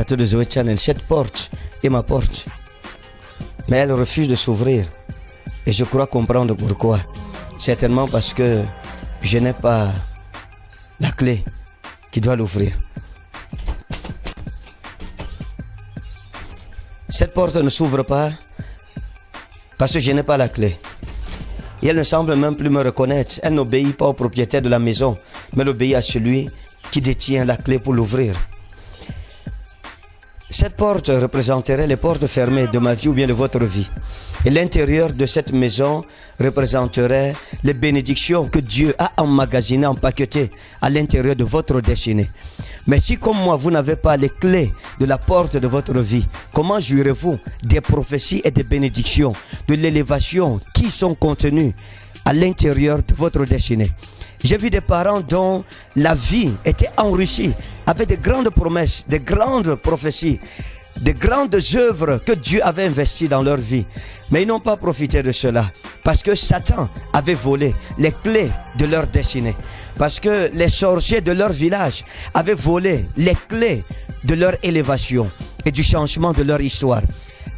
plateau de Zoé Channel, cette porte est ma porte. Mais elle refuse de s'ouvrir. Et je crois comprendre pourquoi. Certainement parce que je n'ai pas la clé qui doit l'ouvrir. Cette porte ne s'ouvre pas parce que je n'ai pas la clé. Et elle ne semble même plus me reconnaître. Elle n'obéit pas au propriétaire de la maison, mais elle obéit à celui qui détient la clé pour l'ouvrir. Cette porte représenterait les portes fermées de ma vie ou bien de votre vie. Et l'intérieur de cette maison représenterait les bénédictions que Dieu a emmagasinées, empaquetées à l'intérieur de votre destinée. Mais si comme moi, vous n'avez pas les clés de la porte de votre vie, comment jouirez-vous des prophéties et des bénédictions, de l'élévation qui sont contenues à l'intérieur de votre destinée? J'ai vu des parents dont la vie était enrichie avec de grandes promesses, de grandes prophéties, de grandes œuvres que Dieu avait investies dans leur vie. Mais ils n'ont pas profité de cela parce que Satan avait volé les clés de leur destinée. Parce que les sorciers de leur village avaient volé les clés de leur élévation et du changement de leur histoire.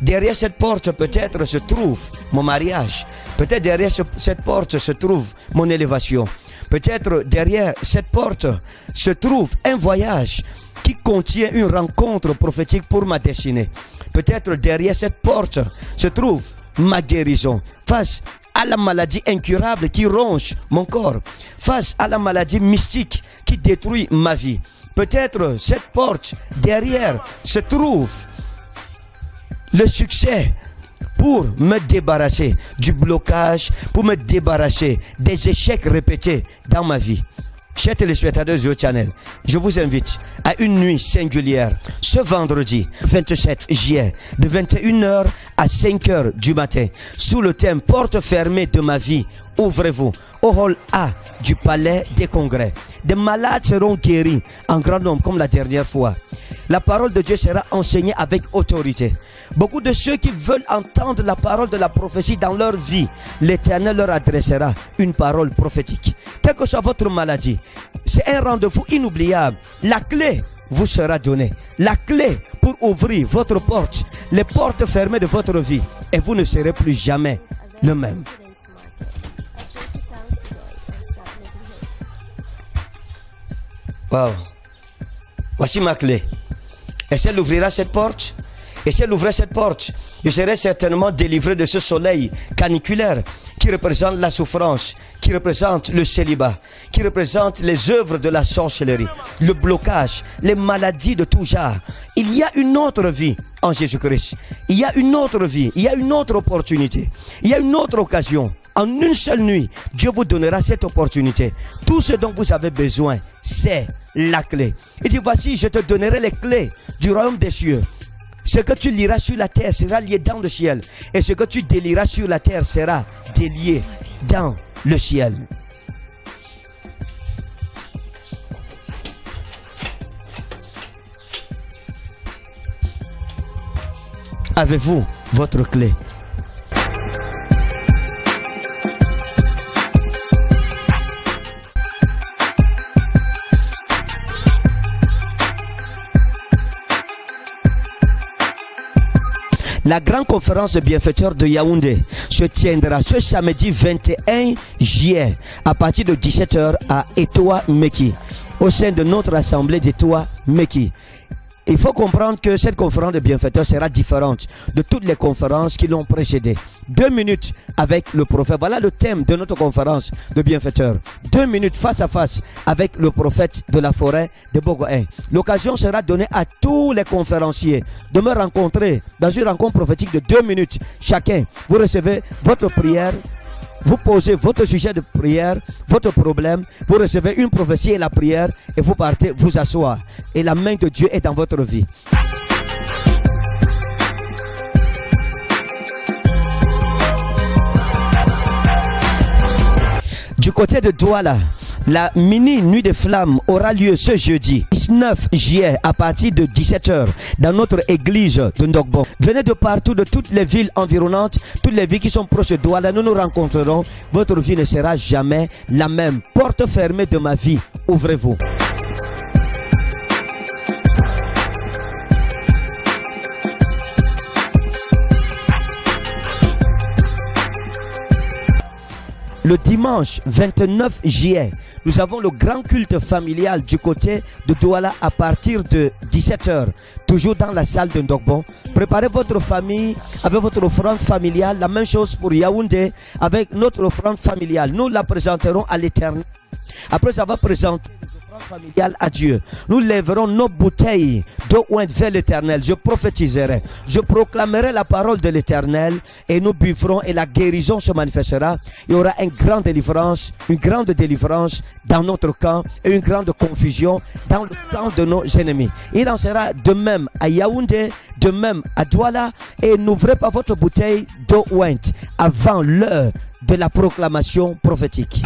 Derrière cette porte peut-être se trouve mon mariage. Peut-être derrière cette porte se trouve mon élévation. Peut-être derrière cette porte se trouve un voyage qui contient une rencontre prophétique pour ma destinée. Peut-être derrière cette porte se trouve ma guérison face à la maladie incurable qui ronge mon corps, face à la maladie mystique qui détruit ma vie. Peut-être cette porte derrière se trouve le succès pour me débarrasser du blocage, pour me débarrasser des échecs répétés dans ma vie. Chers téléspectateurs de Zoé Channel, je vous invite à une nuit singulière ce vendredi 27 juillet de 21h à 5h du matin sous le thème porte fermée de ma vie. Ouvrez-vous au hall A du palais des congrès. Des malades seront guéris en grand nombre comme la dernière fois. La parole de Dieu sera enseignée avec autorité. Beaucoup de ceux qui veulent entendre la parole de la prophétie dans leur vie, l'Éternel leur adressera une parole prophétique. Quelle que soit votre maladie, c'est un rendez-vous inoubliable. La clé vous sera donnée. La clé pour ouvrir votre porte, les portes fermées de votre vie. Et vous ne serez plus jamais le même. Wow. Voici ma clé. Et si elle ouvrira cette porte, et si elle ouvrait cette porte, je serai certainement délivré de ce soleil caniculaire qui représente la souffrance, qui représente le célibat, qui représente les œuvres de la sorcellerie, le blocage, les maladies de tout genre. Il y a une autre vie en Jésus-Christ. Il y a une autre vie, il y a une autre opportunité, il y a une autre occasion. En une seule nuit, Dieu vous donnera cette opportunité. Tout ce dont vous avez besoin, c'est la clé. Il dit, voici, je te donnerai les clés du royaume des cieux. Ce que tu liras sur la terre sera lié dans le ciel. Et ce que tu délieras sur la terre sera délié dans le ciel. Avez-vous votre clé? La grande conférence de bienfaiteurs de Yaoundé se tiendra ce samedi 21 juillet à partir de 17h à Etoa Meki, au sein de notre assemblée d'Etoa Meki. Il faut comprendre que cette conférence de bienfaiteurs sera différente de toutes les conférences qui l'ont précédée. 2 minutes avec le prophète. Voilà le thème de notre conférence de bienfaiteurs. 2 minutes face à face avec le prophète de la forêt de Bogoin. L'occasion sera donnée à tous les conférenciers de me rencontrer dans une rencontre prophétique de 2 minutes chacun. Vous recevez votre prière. Vous posez votre sujet de prière, votre problème, vous recevez une prophétie et la prière et vous partez vous asseoir. Et la main de Dieu est dans votre vie. Du côté de Douala, la mini nuit de flammes aura lieu ce jeudi 19 juillet à partir de 17h dans notre église de Ndogbo. Venez de partout, de toutes les villes environnantes, toutes les villes qui sont proches de Douala, nous nous rencontrerons. Votre vie ne sera jamais la même. Porte fermée de ma vie, ouvrez-vous. le dimanche 29 juillet, nous avons le grand culte familial du côté de Douala à partir de 17h, toujours dans la salle de Ndokbo. Préparez votre famille avec votre offrande familiale. La même chose pour Yaoundé avec notre offrande familiale. Nous la présenterons à l'Éternel. Après avoir présenté les offrandes familiales à Dieu, nous lèverons nos bouteilles d'eau ointe vers l'Éternel. Je prophétiserai, je proclamerai la parole de l'Éternel et nous buvrons et la guérison se manifestera. Il y aura une grande délivrance dans notre camp et une grande confusion dans le camp de nos ennemis. Il en sera de même à Yaoundé, de même à Douala, et n'ouvrez pas votre bouteille d'eau ointe avant l'heure de la proclamation prophétique.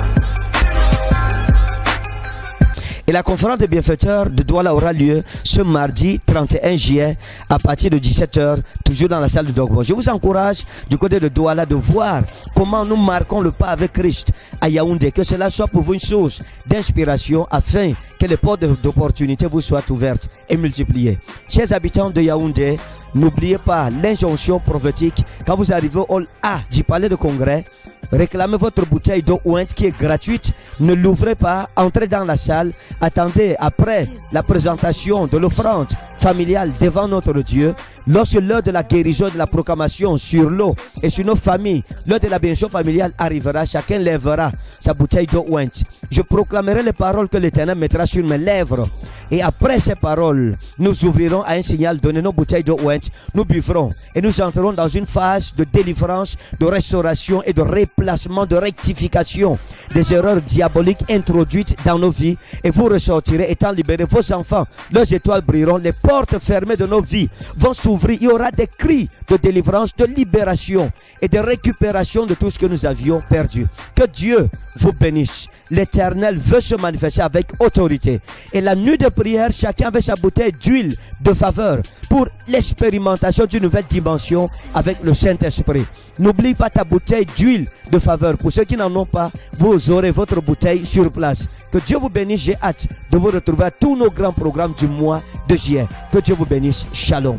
Et la conférence des bienfaiteurs de Douala aura lieu ce mardi 31 juillet à partir de 17h, toujours dans la salle de Ndokbo. Je vous encourage du côté de Douala de voir comment nous marquons le pas avec Christ à Yaoundé. Que cela soit pour vous une source d'inspiration afin que les portes d'opportunité vous soient ouvertes et multipliées. Chers habitants de Yaoundé, n'oubliez pas l'injonction prophétique. Quand vous arrivez au hall A du palais de congrès, réclamez votre bouteille d'eau ointe qui est gratuite. Ne l'ouvrez pas, entrez dans la salle. Attendez après la présentation de l'offrande familiale devant notre Dieu. Lorsque l'heure de la guérison et de la proclamation sur l'eau et sur nos familles, l'heure de la bénédiction familiale arrivera, chacun lèvera sa bouteille d'eau ointe. Je proclamerai les paroles que l'Éternel mettra sur mes lèvres. Et après ces paroles, nous ouvrirons à un signal, donner nos bouteilles d'eau ointe, nous buvrons et nous entrerons dans une phase de délivrance, de restauration et de replacement, de rectification des erreurs diaboliques introduites dans nos vies. Et vous ressortirez étant libérés. Vos enfants, leurs étoiles brilleront, les portes fermées de nos vies vont s'ouvrir. Il y aura des cris de délivrance, de libération et de récupération de tout ce que nous avions perdu. Que Dieu vous bénisse. L'Éternel veut se manifester avec autorité. Et la nuit de prière, chacun avec sa bouteille d'huile de faveur pour l'expérimentation d'une nouvelle dimension avec le Saint-Esprit. N'oublie pas ta bouteille d'huile de faveur. Pour ceux qui n'en ont pas, vous aurez votre bouteille sur place. Que Dieu vous bénisse. J'ai hâte de vous retrouver à tous nos grands programmes du mois de juillet. Que Dieu vous bénisse. Shalom.